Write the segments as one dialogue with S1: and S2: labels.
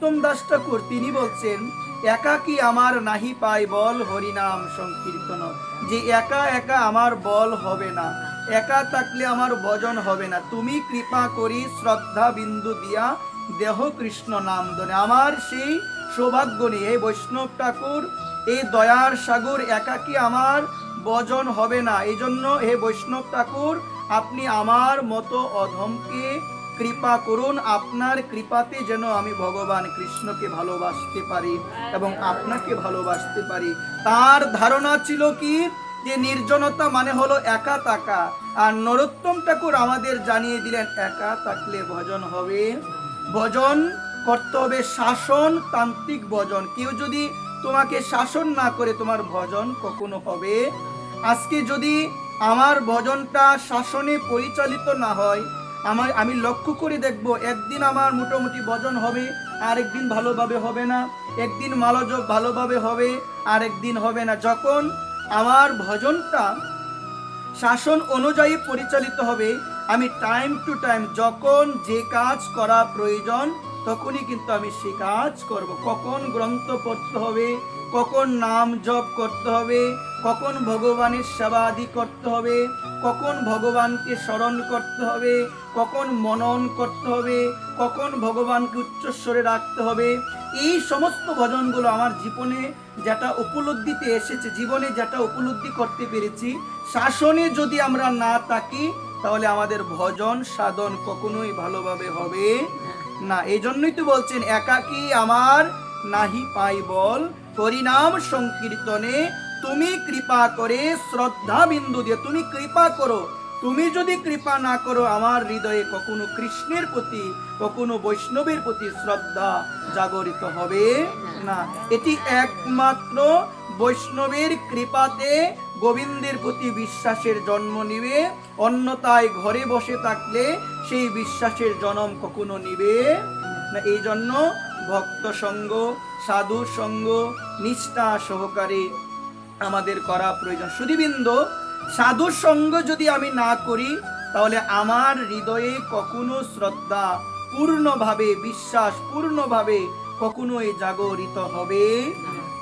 S1: নরোত্তম দাস ঠাকুর তিনি বলছেন, একাকী আমার নাহি পাই বল হরিনাম সংকীর্তন। যে একা একা আমার বল হবে না, একা থাকলে আমার ভজন হবে না, তুমি কৃপা করি শ্রদ্ধা বিন্দু দিয়া দেহ কৃষ্ণ নাম ধরে। আমার সেই সৌভাগ্য নিয়ে বৈষ্ণব ঠাকুর এই দয়ার সাগর, একাকী আমার ভজন হবে না। এই জন্য হে বৈষ্ণব ঠাকুর, আপনি আমার মতো অধমকে কৃপা করুন, আপনার কৃপাতে যেন আমি ভগবান কৃষ্ণকে ভালোবাসতে পারি এবং আপনাকে ভালোবাসতে পারি। তার ধারণা ছিল কি, যে নির্জনতা মানে হলো একা থাকা। আর নরোত্তম ঠাকুর আমাদের জানিয়ে দিলেন, একা থাকলে ভজন হবে, ভজন করতে হবে শাসন তান্ত্রিক ভজন। কেউ যদি তোমাকে শাসন না করে তোমার ভজন কখনো হবে। আজকে যদি আমার ভজনটা শাসনে পরিচালিত না হয়, আমি লক্ষ্য করে দেখব, একদিন আমার মোটামুটি ভজন হবে, আরেকদিন ভালোভাবে হবে না, একদিন মালজপ ভালোভাবে হবে, আরেকদিন হবে না। যখন আমার ভজনটা শাসন অনুযায়ী পরিচালিত হবে, আমি টাইম টু টাইম যখন যে কাজ করা প্রয়োজন তখনই কিন্তু আমি সে কাজ করব। কখন গ্রন্থ পড়তে হবে, কখন নাম জপ করতে হবে, কখন ভগবানের সেবা আদি করতে হবে, কখন ভগবানকে স্মরণ করতে হবে, কখন মনন করতে হবে, কখন ভগবানকে উচ্চস্বরে রাখতে হবে, এই সমস্ত ভজনগুলো আমার জীবনে যেটা উপলব্ধিতে এসেছে, জীবনে যেটা উপলব্ধি করতে পেরেছি, শাসনে যদি আমরা না থাকি তাহলে আমাদের ভজন সাধন কখনোই ভালোভাবে হবে না। এই জন্যই তো বলছেন, একাকী আমার নাহি পাই বল হরিনাম সংকীর্তনে তুমি কৃপা করে শ্রদ্ধা বিন্দু দিয়ে, তুমি কৃপা করো। তুমি যদি কৃপা না করো, আমার হৃদয়ে কখনো কৃষ্ণের প্রতি, কখনো বৈষ্ণবের প্রতি শ্রদ্ধা জাগরিত হবে না। এটি একমাত্র বৈষ্ণবের কৃপাতে গোবিন্দের প্রতি বিশ্বাসের জন্ম নিবে, অন্যথায় ঘরে বসে থাকলে সেই বিশ্বাসের জন্ম কখনো নিবে না। এই জন্য ভক্ত সঙ্গ, সাধু সঙ্গ নিষ্ঠা সহকারে আমাদের করা প্রয়োজন। শুধুবৃন্দ, সাধু সঙ্গ যদি আমি না করি তাহলে আমার হৃদয়ে কখনো শ্রদ্ধা পূর্ণভাবে, বিশ্বাস পূর্ণভাবে কখনোই জাগরিত হবে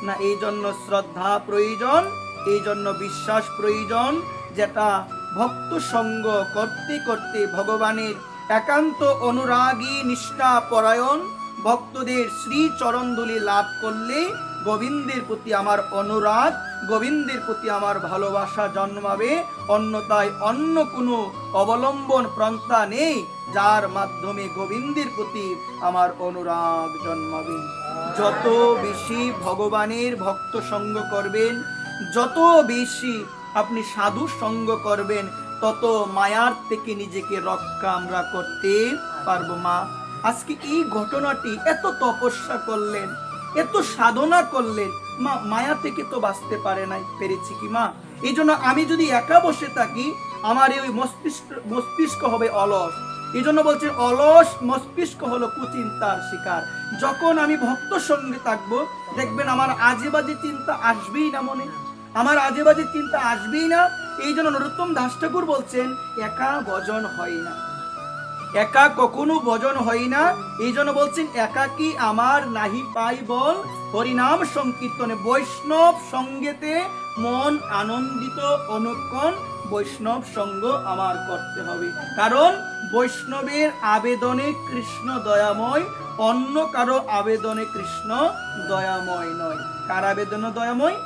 S1: না। এই জন্য শ্রদ্ধা প্রয়োজন, এই জন্য বিশ্বাস প্রয়োজন, যেটা ভক্ত সঙ্গ করতে করতে ভগবানের একান্ত অনুরাগী নিষ্ঠা পরায়ণ ভক্তদের শ্রী চরণধুলি লাভ করলে গোবিন্দের প্রতি আমার অনুরাগ, গোবিন্দের প্রতি আমার ভালোবাসা জন্মাবে। অন্যথায় অন্য কোনো অবলম্বন পন্থা নেই যার মাধ্যমে গোবিন্দের প্রতি আমার অনুরাগ জন্মাবে। যত বেশি ভগবানের ভক্ত সঙ্গ করবেন, যত বেশি আপনি সাধু সঙ্গ করবেন, তত মায়ার থেকে নিজেকে রক্ষা আমরা করতে পারবো। মা আজকে এই ঘটনাটি, এত তপস্যা করলেন, এত সাধনা করলেন, মা মায়া থেকে তো বাঁচতে পারে নাই, পেরেছি কি মা? এই জন্য আমি যদি একা বসে থাকি, আমার এই মস্তিষ্ক হবে অলস। এই জন্য বলছে, অলস মস্তিষ্ক হলো কুচিন্তার শিকার। যখন আমি ভক্ত সঙ্গে থাকবো, দেখবেন আমার আজে বাজে চিন্তা আসবেই না মনে, আমার আজে বাজে চিন্তা আসবেই না। এই জন্য নরোত্তম দাস ঠাকুর বলছেন, একা ভজন হয় না, একা কখনো ভজন হয় না। এই জন্য বলছেন, একাকী আমার নাহি পাই বল হরিনাম সংকীর্তনে। বৈষ্ণব সঙ্গেতে মন আনন্দিত অনুক্ষণ বৈষ্ণব সঙ্গ আমার করতে হবে। কারণ বৈষ্ণবের আবেদনে কৃষ্ণ দয়াময়, অন্য কারো আবেদনে কৃষ্ণ দয়াময় নয়। কার আবেদনে দয়াময়?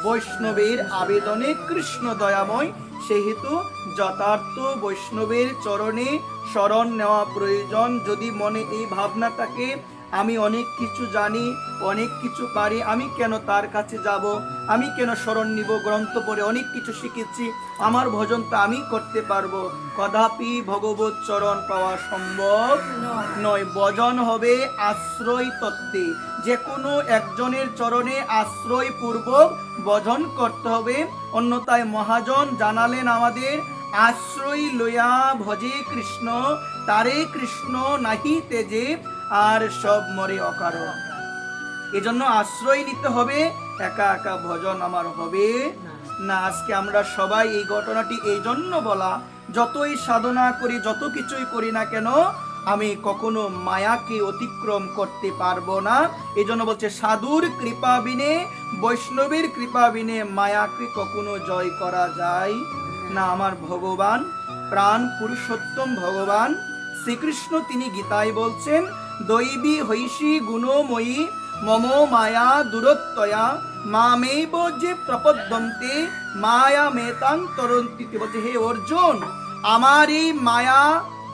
S1: বৈষ্ণবের আবেদনে কৃষ্ণ দয়াময়। সেহেতু যথার্থ বৈষ্ণবের চরণে শরণ নেওয়া প্রয়োজন। যদি মনে এই ভাবনাটাকে, আমি অনেক কিছু জানি, অনেক কিছু পারি, আমি কেন তার কাছে যাব, আমি কেন শরণ নিব, গ্রন্থ পড়ে অনেক কিছু শিখেছি, আমার ভজনটা আমি করতে পারবো, কদাপি ভগবত চরণ পাওয়া সম্ভব নয়। ভজন হবে আশ্রয় তত্ত্বে, যে কোনো একজনের চরণে আশ্রয় পূর্বক ভজন করতে হবে। অন্যথায় মহাজন জানালেন আমাদের, আশ্রয় লইয়া ভজে কৃষ্ণ, তারে কৃষ্ণ নাহি তেজে, আর সব মরে অকারণ। এজন্য আশ্রয় নিতে হবে, একা একা ভজন আমার হবে না। আজকে আমরা সবাই এই ঘটনাটি এই জন্য বলা, যতই সাধনা করি, যত কিছুই করি না কেন, আমি কখনো মায়াকে অতিক্রম করতে পারবো না। এই জন্য বলছে সাধুর কৃপা বিনে, বৈষ্ণবের কৃপা বিনে মায়াকে কখনো জয় করা যায় না। আমার ভগবান, প্রাণ পুরুষোত্তম ভগবান শ্রীকৃষ্ণ, তিনি গীতায় বলছেন, দৈবী হৈষী গুণময়ী মম মায়া দূরত্বয়া মামেব যে প্রপদ্যন্তে মায়া মেতাং তরন্তি। বলছে হে অর্জুন, আমার এই মায়া,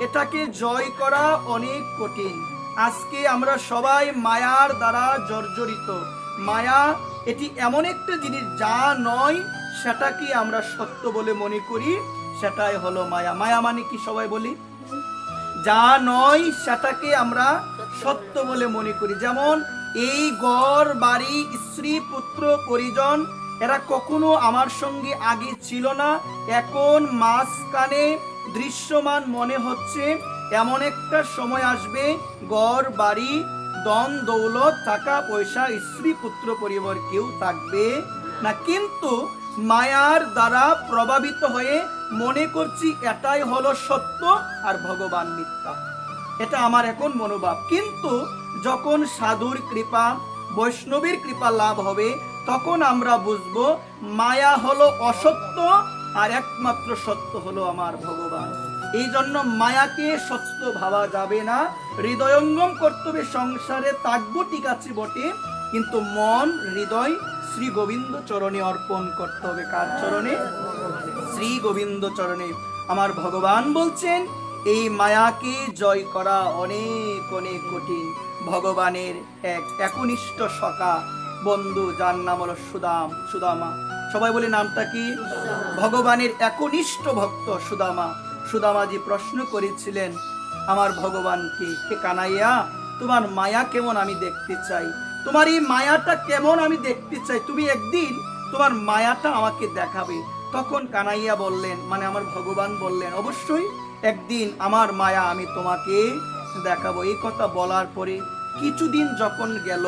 S1: এটাকে জয় করা অনেক কঠিন। আজকে আমরা সবাই মায়ার দ্বারা জর্জরিত। মায়া এটি এমন একটা জিনিস, যা নয় সেটাকে আমরা সত্য বলে মনে করি, সেটাই হলো মায়া। মায়া মানে কি সবাই বলি? যা নয় সেটাকে আমরা সত্য বলে মনে করি। যেমন এই ঘর বাড়ি, স্ত্রী পুত্র পরিজন, এরা কখনো আমার সঙ্গে আগে ছিল না, এখন মাঝখানে দৃশ্যমান মনে হচ্ছে। এমন একটা সময় আসবে, ঘর বাড়ি, ধন দৌলত, টাকা পয়সা, স্ত্রী পুত্র পরিবার কেউ থাকবে না। কিন্তু মায়ার দ্বারা প্রভাবিত হয়ে মনে করছি এটাই হলো সত্য আর ভগবান মিথ্যা। এটা আমার এখন মনোভাব। কিন্তু যখন সাধুর কৃপা, বৈষ্ণবের কৃপা লাভ হবে, তখন আমরা বুঝবো মায়া হলো অসত্য আর একমাত্র সত্য হলো আমার ভগবান। এই জন্য মায়াকে সত্য ভাবা যাবে না। হৃদয়ঙ্গম কর্তব্যে সংসারে থাকবো ঠিক আছে বটে, কিন্তু মন হৃদয় শ্রী গোবিন্দ চরণে অর্পণ করতে হবে। কার চরণে? শ্রী গোবিন্দ চরণে। আমার ভগবান বলছেন এই মায়াকে জয় করা অনেক অনেক কঠিন। ভগবানের এক একনিষ্ঠ সখা বন্ধু, যার নাম হলো সুদামা। সবাই বলে নামটা কি? ভগবানের একনিষ্ঠ ভক্ত সুদামা। সুদামাজি প্রশ্ন করেছিলেন আমার ভগবানকে, হে কানাইয়া, তোমার মায়া কেমন আমি দেখতে চাই, তোমার এই মায়াটা কেমন আমি দেখতে চাই, তুমি একদিন তোমার মায়াটা আমাকে দেখাবে। তখন কানাইয়া বললেন, মানে আমার ভগবান বললেন, অবশ্যই একদিন আমার মায়া আমি তোমাকে দেখাবো। এই কথা বলার পরে কিছুদিন যখন গেল,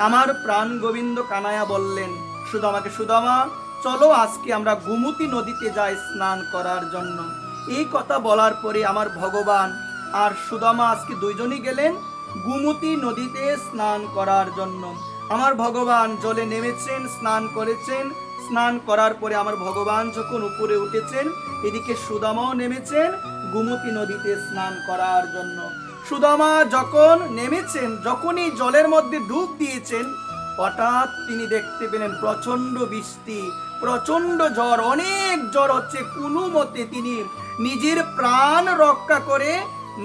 S1: আমার প্রাণ গোবিন্দ কানাইয়া বললেন সুদামাকে, সুদামা চলো আজকে আমরা গোমতী নদীতে যাই স্নান করার জন্য। এই কথা বলার পরে আমার ভগবান আর সুদামা আজকে দুইজনই গেলেন গোমতী নদীতে স্নান করার জন্য। আমার ভগবান জলে নেমেছেন, স্নান করেছেন। স্নান করার পরে আমার ভগবান যখন উপরে উঠেছেন, এদিকে সুদামাও নেমেছেন গোমতী নদীতে স্নান করার জন্য। সুদামা যখন নেমেছেন, যখনই জলের মধ্যে ডুব দিয়েছেন, হঠাৎ তিনি দেখতে পেলেন প্রচন্ড বৃষ্টি, প্রচন্ড ঝড়, অনেক ঝড় হচ্ছে। কোনো মতে তিনি নিজের প্রাণ রক্ষা করে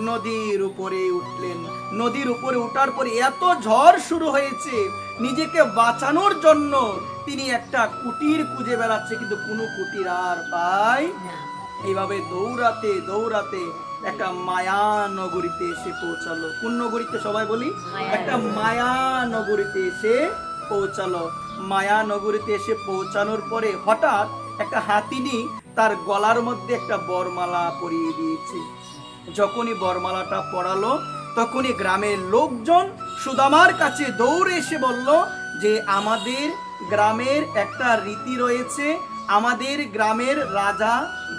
S1: নদীর উপরে উঠলেন। নদীর উপরে উঠার পরে এত ঝড় শুরু হয়েছে, নিজেকে বাঁচানোর জন্য তিনি একটা কুটির খুঁজে বেড়াচ্ছে, কিন্তু কোনো কুটির আর পায়। এইভাবে দৌড়াতে দৌড়াতে একটা মায়া নগরীতে এসে পৌঁছালো। কোন নগরীতে সবাই বলি? একটা মায়া নগরীতে এসে পৌঁছালো। মায়া নগরীতে এসে পৌঁছানোর পরে হঠাৎ একটা হাতিনি তার গলার মধ্যে একটা বরমালা পরিয়ে দিয়েছে। যখনই বরমালাটা পরালো, তখনই গ্রামের লোকজন সুদামার কাছে দৌড়ে এসে বলল যে আমাদের গ্রামের একটা রীতি রয়েছে, আমাদের গ্রামের রাজা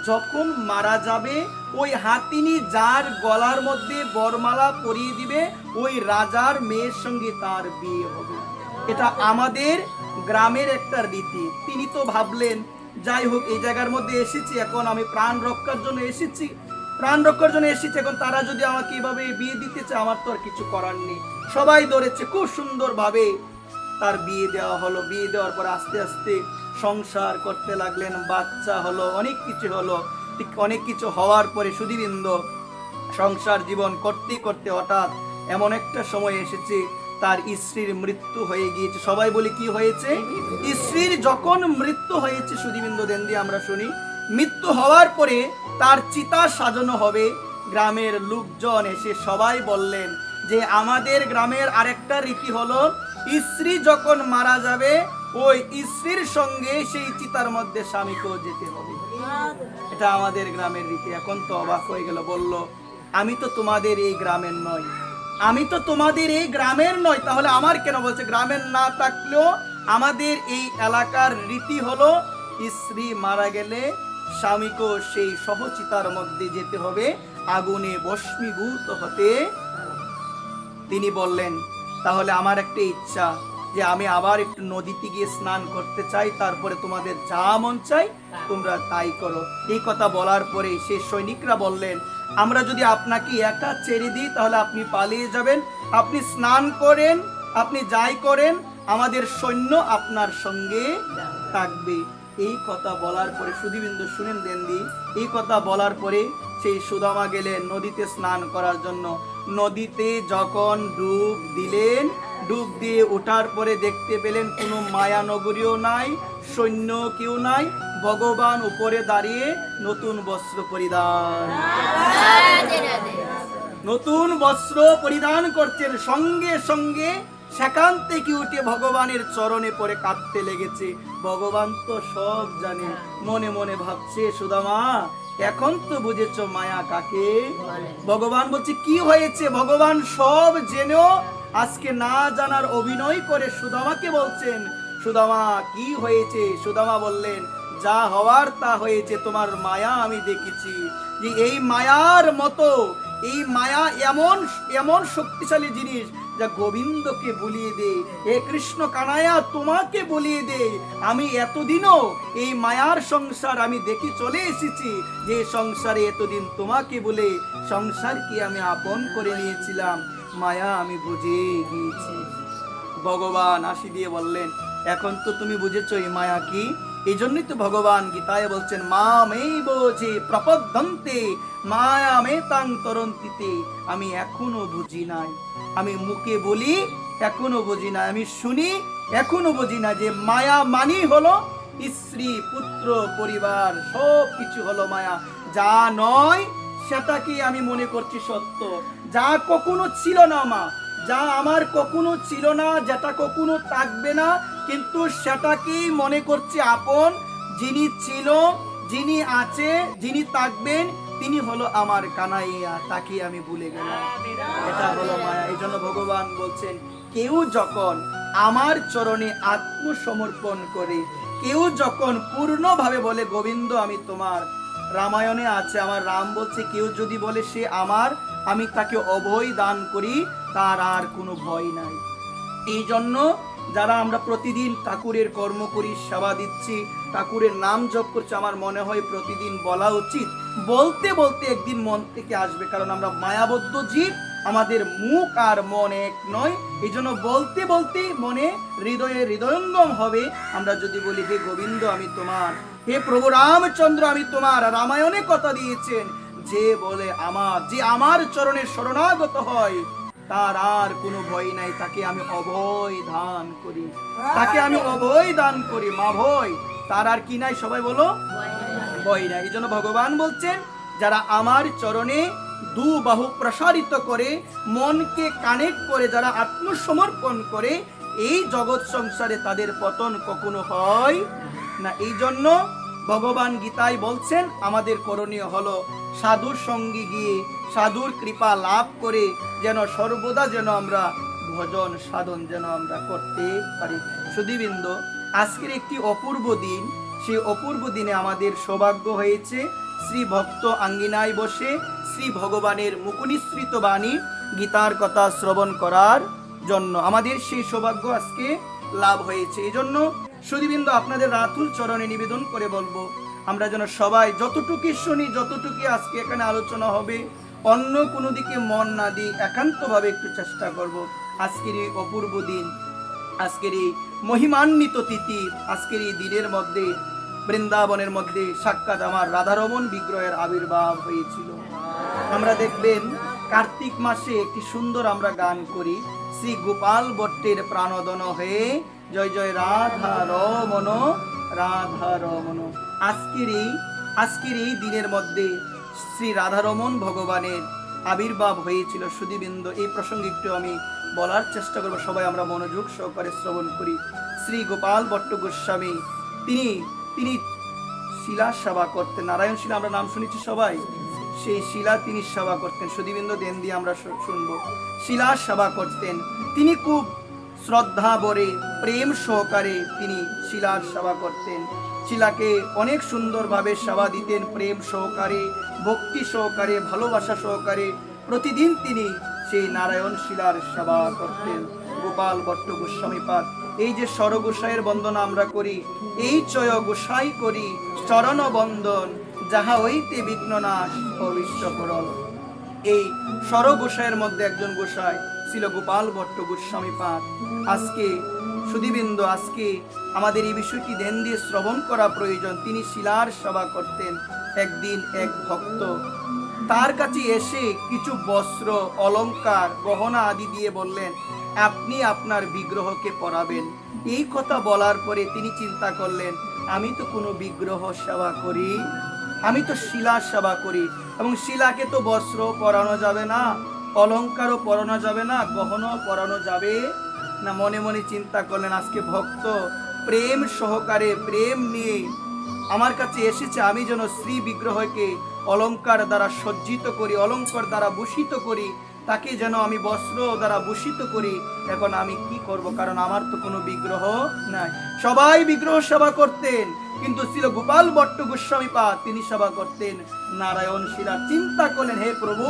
S1: যখন মারা যাবে, ওই হাতিনি যার গলার মধ্যে বরমালা পরিয়ে দিবে, ওই রাজার মেয়ের সঙ্গে তার বিয়ে হবে। এটা আমাদের গ্রামের একটা রীতি। তিনি তো ভাবলেন, যাই হোক এই জায়গার মধ্যে এসেছি, এখন আমি প্রাণ রক্ষার জন্য এসেছি, এখন তারা যদি আমাকে এভাবে বিয়ে দিতে চায়, আমার তো আর কিছু করার নেই। সবাই ধরেছে, খুব সুন্দরভাবে তার বিয়ে দেওয়া হলো। বিয়ে দেওয়ার পর আস্তে আস্তে সংসার করতে লাগলেন, বাচ্চা হলো, অনেক কিছু হলো। ঠিক অনেক কিছু হওয়ার পরে সুধীবৃন্দ সংসার জীবন করতে করতে হঠাৎ এমন একটা সময় এসেছে, তার স্ত্রীর মৃত্যু হয়ে গিয়েছে। সবাই বলি কি হয়েছে? স্ত্রীর যখন মৃত্যু হয়েছে, সুধীবৃন্দ দেন দিয়ে আমরা শুনি, মৃত্যু হওয়ার পরে তার চিতা সাজানো হবে। গ্রামের লোকজন এসে সবাই বললেন যে আমাদের গ্রামের আরেকটা রীতি হলো, স্ত্রী যখন মারা যাবে, ওই স্ত্রীর সঙ্গে সেই চিতার মধ্যে স্বামীকেও যেতে হবে। এটা আমাদের গ্রামের রীতি। এখন তো অবাক হয়ে গেল, বলল আমি তো তোমাদের এই গ্রামের নই, তাহলে আমার কেন বলছে? গ্রামের না থাকলেও আমাদের এই এলাকার রীতি হলো, স্ত্রী মারা গেলে স্বামীকেও সেই সহচিতার মধ্যে যেতে হবে। আগুনে ভস্মীভূত হতে। তিনি বললেন, তাহলে আমার একটা ইচ্ছা যে আমি আবার একটু নদীতে গিয়ে স্নান করতে চাই, তারপরে তোমাদের যা মন চাই তোমরা তাই করো। এই কথা বলার পরে সে সৈনিকরা বললেন, আমরা যদি আপনাকে একা ছেড়ে দিই তাহলে আপনি পালিয়ে যাবেন, আপনি স্নান করেন, আপনি যাই করেন, আমাদের সৈন্য আপনার সঙ্গে থাকবে। এই কথা বলার পরে সুধীবৃন্দ শুনেন দেনদি, এই কথা বলার পরে সেই সুদামা গেলেন নদীতে স্নান করার জন্য। নদীতে যখন ডুব দিলেন, ডুব দিয়ে ওঠার পরে দেখতে পেলেন কোনো মায়া নগরীও নাই, সৈন্য কেউ নাই, ভগবান উপরে দাঁড়িয়ে নতুন বস্ত্র পরিধান, নতুন বস্ত্র পরিধান করছেন। সঙ্গে সঙ্গে সেখান থেকে উঠে ভগবানের চরণে পড়ে কাঁদতে লেগেছে। ভগবান তো সব জানে, মনে মনে ভাবছে, সুদামা এখন তো বুঝেছ মায়া কাকে। ভগবান বলছে, কি হয়েছে? ভগবান সব জেনেও আজকে না জানার অভিনয় করে সুদামাকে বলছেন, সুদামা কি হয়েছে? সুদামা বললেন, যা হওয়ার তা হয়েছে, তোমার মায়া আমি দেখেছি, যে এই মায়ার মতো, এই মায়া এমন এমন শক্তিশালী জিনিস যা গোবিন্দকে বলিয়ে দে। হে কৃষ্ণ কানায়া, তোমাকে বলিয়ে দে। আমি এতদিনও এই মায়ার সংসার আমি দেখে চলে এসেছি, যে সংসারে এতদিন তোমাকে বলে সংসারকে আমি আপন করে নিয়েছিলাম, মায়া আমি বুঝে গিয়েছি। ভগবান হাসি দিয়ে বললেন, এখন তো তুমি বুঝেছো এই মায়া কি। এই জন্যই তো ভগবান গীতায় বলছেন, মামেব যে প্রপদ্যন্তে মায়ামেতাং তরন্তিতে। আমি এখনো বুঝি নাই, আমি মুখে বলি এখনো বুঝি না, আমি শুনি এখনো বুঝি না, যে মায়া মানি হলো স্ত্রী পুত্র পরিবার সব কিছু হলো মায়া। যা নয় সেটাকে আমি মনে করছি সত্য, যা কখনো ছিল না মা, যা আমার কখনো ছিল না, যেটা কখনো থাকবে না, কিন্তু সেটাকেই মনে করছি আপন। যিনি ছিল, যিনি আছে, যিনি থাকবেন, তিনি হলো আমার কানাইয়া, তাকে আমি ভুলে গেলাম। এটা হলো মায়া। এই জন্য ভগবান বলছেন, কেউ যখন আমার চরণে আত্মসমর্পণ করে, কেউ যখন পূর্ণভাবে বলে গোবিন্দ আমি তোমার, রামায়ণে আছে, আমার রাম বলছে, কেউ যদি বলে সে আমার, আমি তাকে অভয় দান করি, তার আর কোনো ভয় নাই। এই জন্য যারা আমরা প্রতিদিন ঠাকুরের কর্ম করি, সেবা দিচ্ছি, ঠাকুরের নাম জপ করছি, আমার মনে হয় প্রতিদিন বলা উচিত। বলতে বলতে একদিন মন থেকে আসবে, কারণ আমরা মায়াবদ্ধ জীব, আমাদের মুখ আর মন এক নয়। এই জন্য বলতে বলতে মনে হৃদয়ে হৃদয়ঙ্গম হবে। আমরা যদি বলি, হে গোবিন্দ আমি তোমার, হে প্রভু রামচন্দ্র আমি তোমার। রামায়ণে কথা দিয়েছেন, যে বলে আমার, যে আমার চরণের শরণাগত হয়, তার আর কোনো ভয় নাই, তাকে আমি অভয় দান করি, তাকে আমি অভয় দান করি। মা ভয়, তার আর কি নাই? সবাই বলো, ভয় নাই। এই জন্য ভগবান বলছেন, যারা আমার চরণে দু বাহু প্রসারিত করে, মনকে কানেক্ট করে, যারা আত্মসমর্পণ করে, এই জগৎ সংসারে তাদের পতন কখনো হয় না। এই জন্য ভগবান গীতায় বলছেন, আমাদের করণীয় হলো সাধুর সঙ্গে গিয়ে সাধুর কৃপা লাভ করে যেন সর্বদা যেন আমরা ভজন সাধন যেন আমরা করতে পারি। সুধীবৃন্দ, আজকের একটি অপূর্ব দিন। সেই অপূর্ব দিনে আমাদের সৌভাগ্য হয়েছে শ্রী ভক্ত আঙ্গিনায় বসে শ্রী ভগবানের মুখনিসৃত বাণী গীতার কথা শ্রবণ করার জন্য। আমাদের সেই সৌভাগ্য আজকে লাভ হয়েছে। এই জন্য সুধীবৃন্দ, আপনাদের রাতুল চরণে নিবেদন করে বলবো, আমরা যেন সবাই যতটুকু শুনি, যতটুকু আজকে এখানে আলোচনা হবে, অন্য কোনো দিকে মন না দিই, একান্তভাবে একটু চেষ্টা করব আজকের এই অপূর্ব দিন, আজকের এই মহিমান্বিত তিথি, আজকের এই দিনের মধ্যে বৃন্দাবনের মধ্যে সাক্ষাৎ আমার রাধারমণ বিগ্রহের আবির্ভাব হয়েছিল। আমরা দেখবেন কার্তিক মাসে একটি সুন্দর আমরা গান করি, শ্রী গোপাল ভট্টের প্রাণদন হয়ে জয় জয় রাধা রমন, রাধা রমন। আজকের এই দিনের মধ্যে শ্রী রাধারমণ ভগবানের আবির্ভাব হয়েছিল। সুধীবৃন্দ, এই প্রসঙ্গে একটু আমি বলার চেষ্টা করবো, সবাই আমরা মনোযোগ সহকারে শ্রবণ করি। শ্রী গোপাল ভট্ট গোস্বামী তিনি শিলা সেবা করতেন। নারায়ণ শিলা আমরা নাম শুনেছি সবাই, সেই শিলা তিনি সেবা করতেন। সুধীবৃন্দ, দেন দিয়ে আমরা শুনবো। শিলা সেবা করতেন তিনি, খুব শ্রদ্ধা ভরে প্রেম সহকারে তিনি শিলার সেবা করতেন। শিলাকে অনেক সুন্দরভাবে সেবা দিতেন, প্রেম সহকারে ভক্তি সহকারে, ভালোবাসা সহকারে প্রতিদিন তিনি সেই নারায়ণ শিলার সেবা করতেন। গোপাল ভট্ট গোস্বামী পাদ, এই যে স্বর গোসাইয়ের বন্দনা আমরা করি, এই চয় গোসাই করি চরণ বন্দন, যাহা হইতে বিঘ্ন নাশ অবিষ্ট করল। এই স্বর গোসাইয়ের মধ্যে একজন গোসাই ছিল গোপাল ভট্ট গোস্বামী পাদ। আজকে সুধীবৃন্দ, আজকে আমাদের এই বিষয়টি ধ্যান দিয়ে শ্রবণ করা প্রয়োজন। তিনি শিলার সেবা করতেন। একদিন এক ভক্ত তার কাছে এসে কিছু বস্ত্র, অলংকার, গহনা আদি দিয়ে বললেন, আপনি আপনার বিগ্রহকে পরাবেন। এই কথা বলার পরে তিনি চিন্তা করলেন, আমি তো কোনো বিগ্রহ সেবা করি, আমি তো শিলা সেবা করি, এবং শিলাকে তো বস্ত্র পরানো যাবে না, অলংকারও পরানো যাবে না, গহনাও পরানো যাবে না। মনে মনে চিন্তা করলেন, আজকে ভক্ত প্রেম সহকারে, প্রেম নিয়ে আমার কাছে এসেছে, আমি যেন শ্রী বিগ্রহকে অলংকার দ্বারা সজ্জিত করি, অলংকার দ্বারা ভূষিত করি, তাকে যেন আমি বস্ত্র দ্বারা ভূষিত করি। এখন আমি কি করব, কারণ আমার তো কোনো বিগ্রহ নাই। সবাই বিগ্রহ সেবা করতেন, কিন্তু ছিল গোপাল ভট্ট গোস্বামী পাদ, তিনি সেবা করতেন নারায়ণ শিলা। চিন্তা করলেন, হে প্রভু,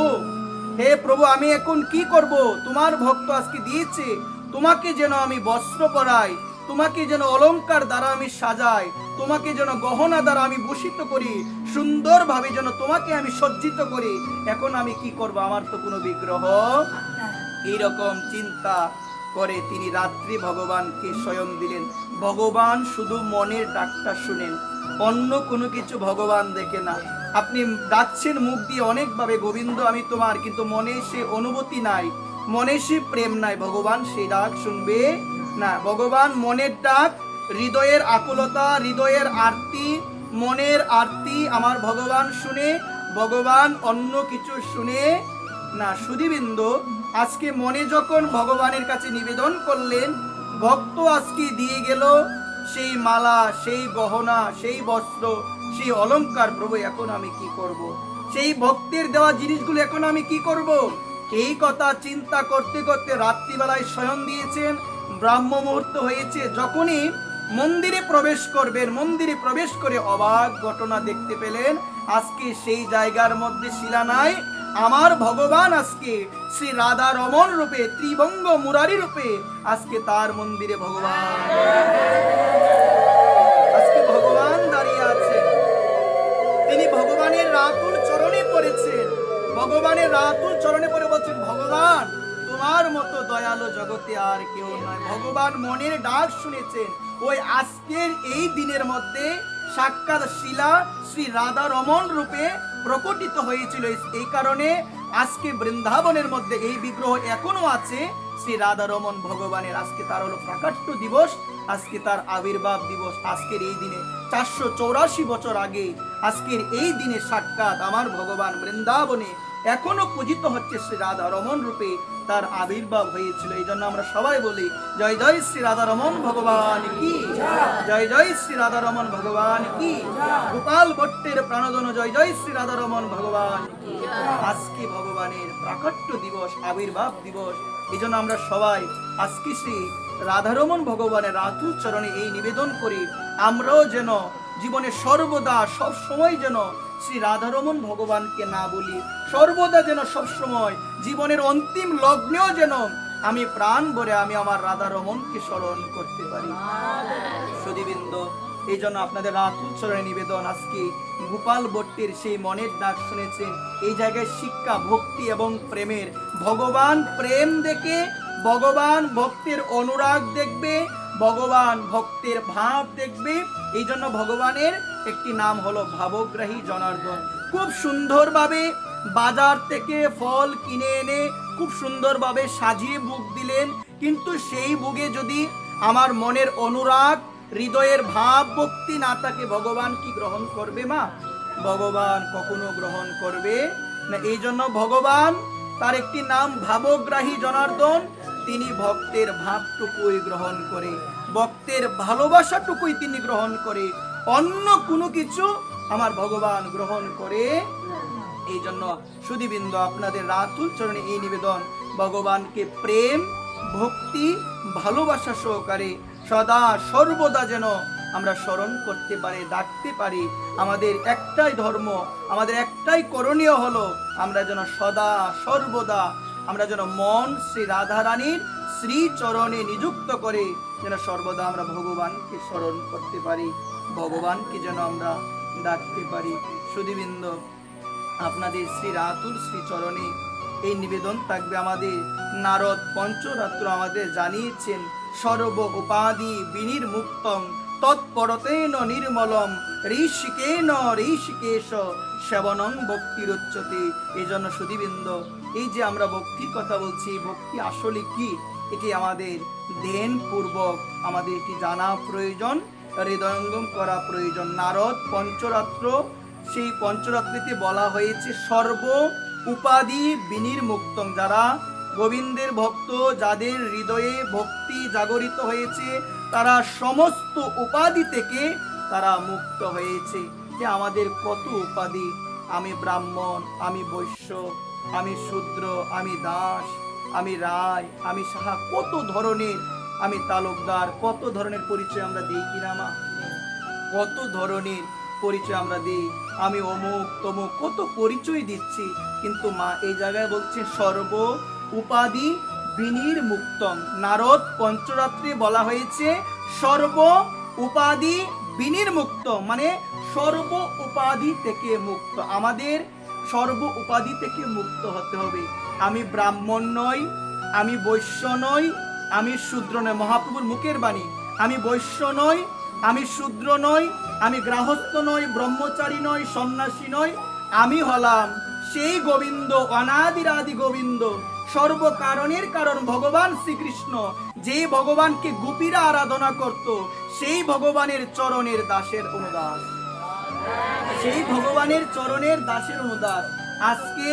S1: হে প্রভু, আমি এখন কি করব? তোমার ভক্ত আজকে দিয়েছে, তোমাকে যেন আমি বস্ত্র পরাই, তোমাকে যেন অলংকার দ্বারা আমি সাজাই, তোমাকে যেন গহনা দ্বারা আমি ভূষিত করি, সুন্দরভাবে যেন তোমাকে আমি সজ্জিত করি। এখন আমি কি করব? আমার তো কোনো বিগ্রহ। এইরকম চিন্তা করে তিনি রাত্রি ভগবানকে স্বয়ং দিলেন। ভগবান শুধু মনের ডাকটা শুনেন, অন্য কোনো কিছু ভগবান দেখে না। আপনি ডাকছেন মুখ দিয়ে অনেকভাবে, গোবিন্দ আমি তোমার, কিন্তু মনে সে অনুভূতি নাই, মনে সে প্রেম নাই, ভগবান সেই ডাক শুনবে না। ভগবান মনের ডাক, হৃদয়ের আকুলতা, হৃদয়ের আরতি, মনের আরতি আমার ভগবান শুনে, ভগবান অন্য কিছু শুনে না। সুধীবৃন্দ, আজকে মনে যখন ভগবানের কাছে নিবেদন করলেন, ভক্ত আজকে দিয়ে গেল সেই মালা, সেই গহনা, সেই বস্ত্র, সেই অলংকার। প্রভু, এখন আমি কি করব? সেই ভক্তের দেওয়া জিনিসগুলো এখন আমি কি করব? এই কথা চিন্তা করতে করতে রাত্রিবেলায় শয়ন দিয়েছেন। ব্রাহ্ম মুহূর্ত হয়েছে। যখনই মন্দিরে প্রবেশ করবেন, মন্দিরে প্রবেশ করে অবাক ঘটনা দেখতে পেলেন। আজকে সেই জায়গার মধ্যে শিলা নাই, আমার ভগবান আজকে শ্রী রাধা রমন রূপে, ত্রিভঙ্গ মুরারি রূপে আজকে তার মন্দিরে ভগবান, আজকে ভগবান দাঁড়িয়ে আছে। তিনি ভগবানের রাতুল চরণে পড়েছেন, ভগবানের রাতুল চরণে পড়ে বলছেন, ভগবান তোমার মতো দয়ালু জগতে আর কেউ নয়। ভগবান মনের ডাক শুনেছেন। ওই আজকের এই দিনের মধ্যে সাক্ষাৎ শিলা শ্রী রাধা রমন রূপে প্রকটিত হয়েছিল। এই কারণে আজকে বৃন্দাবনের মধ্যে এই বিগ্রহ এখনো আছে শ্রী রাধা রমন ভগবানের। আজকে তার হলো প্রাকাট্য দিবস, আজকে তার আবির্ভাব দিবস। আজকের এই দিনে 484 বছর আগে আজকের এই দিনে সাক্ষাৎ আমার ভগবান বৃন্দাবনে এখনো পূজিত হচ্ছে শ্রী রাধা রমন রূপে তার আবির্ভাব হয়েছিল। এই জন্য আমরা সবাই বলি, জয় জয় শ্রী রাধা রমন ভগবান কি, জয় জয় শ্রী রাধা রমন ভগবান কি, গোপাল ভট্টের প্রাণধন জয় জয় শ্রী রাধা রমন ভগবান কি। আজকে ভগবানের প্রাকট্য দিবস, আবির্ভাব দিবস। এই জন্য আমরা সবাই আজকে শ্রী রাধারমন ভগবানের রাতুল চরণে এই নিবেদন করি, আমরাও যেন জীবনে সর্বদা সব সময় যেন শ্রী রাধারমন ভগবানকে না বলি, সর্বদা যেন সব সময় জীবনের অন্তিম লগ্নেও যেন আমি প্রাণ ভরে আমি আমার রাধারমনকে স্মরণ করতে পারি। সুধীবৃন্দ, এই জন্য আপনাদের রাতুল চরণে নিবেদন। আজকে গোপাল ভট্টের সেই মনের ডাক শুনেছেন। এই জায়গায় শিক্ষা, ভক্তি এবং প্রেমের। ভগবান প্রেম দেখে, ভগবান ভক্তের অনুরাগ দেখবে, ভগবান ভক্তের ভাব দেখবে। এই জন্য ভগবানের একটি নাম হলো ভাবগ্রাহী জনার্দন। খুব সুন্দরভাবে বাজার থেকে ফল কিনে এনে খুব সুন্দরভাবে সাজিয়ে ভোগ দিলেন, কিন্তু সেই ভোগে যদি আমার মনের অনুরাগ, হৃদয়ের ভাব, ভক্তি না থাকে, ভগবান কি গ্রহণ করবে মা? ভগবান কখনো গ্রহণ করবে না। এই জন্য ভগবান, তার একটি নাম ভাবগ্রাহী জনার্দন। তিনি ভক্তের ভাবটুকুই গ্রহণ করে, ভক্তের ভালোবাসাটুকুই তিনি গ্রহণ করে, অন্য কোনো কিছু আমার ভগবান গ্রহণ করে। এই জন্য সুধীবৃন্দ, আপনাদের রাতুল চরণে এই নিবেদন, ভগবানকে প্রেম, ভক্তি, ভালোবাসা সহকারে সদা সর্বদা যেন আমরা স্মরণ করতে পারি, ডাকতে পারি। আমাদের একটাই ধর্ম, আমাদের একটাই করণীয় হলো আমরা যেন সদা সর্বদা আমরা যেন মন শ্রী রাধারানীর শ্রী চরণে নিযুক্ত করে যেন সর্বদা আমরা ভগবানকে স্মরণ করতে পারি, ভগবানকে যেন আমরা ডাকতে পারি। সুধীবৃন্দ, আপনাদের শ্রী রাতুল শ্রী চরণে এই নিবেদন থাকবে। আমাদের নারদ পঞ্চরাত্র আমাদের জানিয়েছেন, সর্ব উপাধি বিনির্মুক্তং তৎপরতেন নির্মলম ঋষিকেন ঋষিকেশ সেবনং ভক্তিরুচ্যতে। এই জন্য সুধীবৃন্দ, এই যে আমরা ভক্তির কথা বলছি, ভক্তি আসলে কি এটি আমাদের ধ্যান পূর্বক আমাদের এটি জানা প্রয়োজন, হৃদয়ঙ্গম করা প্রয়োজন। নারদ পঞ্চরাত্র, সেই পঞ্চরাত্রিতে বলা হয়েছে সর্ব উপাধি বিনির্মুক্তং, যারা গোবিন্দের ভক্ত, যাদের হৃদয়ে ভক্তি জাগরিত হয়েছে, তারা সমস্ত উপাধি থেকে তারা মুক্ত হয়েছে। যে আমাদের কত উপাধি, আমি ব্রাহ্মণ, আমি বৈশ্য, আমি শূদ্র, আমি দাস, আমি রায়, আমি সাহা, কত ধরনের, আমি তালুকদার, কত ধরনের পরিচয় আমরা দিই কিনা মা? কত ধরনের পরিচয় আমরা দিই, আমি অমুক তমুক, কত পরিচয় দিচ্ছি। কিন্তু মা এই জায়গায় বলছে সর্ব উপাধি বিনির্মুক্তং। নারদ পঞ্চরাত্রে বলা হয়েছে সর্ব উপাধি বিনির্মুক্ত, মানে সর্ব উপাধি থেকে মুক্ত। আমাদের সর্ব উপাধি থেকে মুক্ত হতে হবে। আমি ব্রাহ্মণ নই, আমি বৈশ্য নই, আমি শূদ্র নই, মহাপ্রভুর মুখের বাণী। আমি বৈশ্য নই, আমি শূদ্র নই, আমি গৃহস্থ নই, ব্রহ্মচারী নই, সন্ন্যাসী নই, আমি হলাম সেই গোবিন্দ, অনাদিরাদি গোবিন্দ, সর্বকারণের কারণ ভগবান শ্রীকৃষ্ণ, যে ভগবানকে গোপীরা আরাধনা করত, সেই ভগবানের চরণের দাসের অনুদাস, সেই ভগবানের চরণের দাসের অনুদাস। আজকে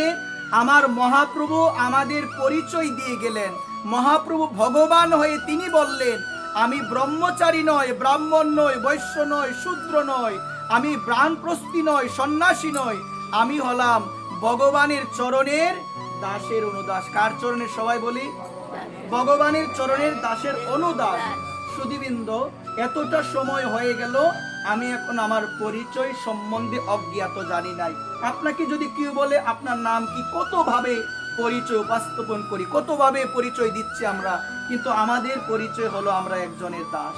S1: আমার মহাপ্রভু আমাদের পরিচয় দিয়ে গেলেন। মহাপ্রভু ভগবান হয়ে তিনি বললেন, আমি ব্রহ্মচারী নয়, ব্রাহ্মণ নয়, বৈশ্য নয়, শূদ্র নয়, আমি ব্রাহ্মণপ্রস্থী নয়, সন্ন্যাসী নয়, আমি হলাম ভগবানের চরণের দাসের অনুদাস। কার চরণের? সবাই বলি, ভগবানের চরণের দাসের অনুদাস। সুধীবৃন্দ, এতটা সময় হয়ে গেল, আমি এখন আমার পরিচয় সম্বন্ধে অজ্ঞাত, জানি নাই। আপনাকে যদি কেউ বলে আপনার নাম কি, কত ভাবে পরিচয় উপস্থাপন করি, কত ভাবে পরিচয় দিচ্ছি আমরা, কিন্তু আমাদের পরিচয় হলো আমরা একজনের দাস।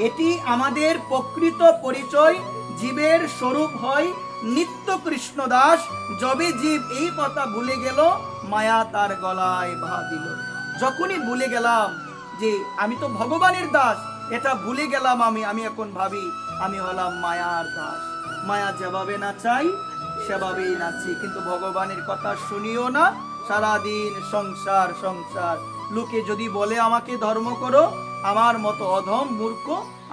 S1: এটি আমাদের প্রকৃত পরিচয়। জীবের স্বরূপ হয় নিত্য কৃষ্ণ দাস। যবে জীব এই কথা ভুলে গেল, মায়া তার গলায় ভা দিল। যখনই ভুলে গেলাম যে আমি তো ভগবানের দাস, এটা ভুলে গেলাম, আমি এখন ভাবি আমি হলাম মায়ার দাস। মায়া যেভাবে না চাই সেভাবেই নাচি, কিন্তু ভগবানের কথা শুনিও না, সারাদিন সংসার সংসার। লোকে যদি বলে আমাকে ধর্ম করো, আমার মতো অধম মূর্খ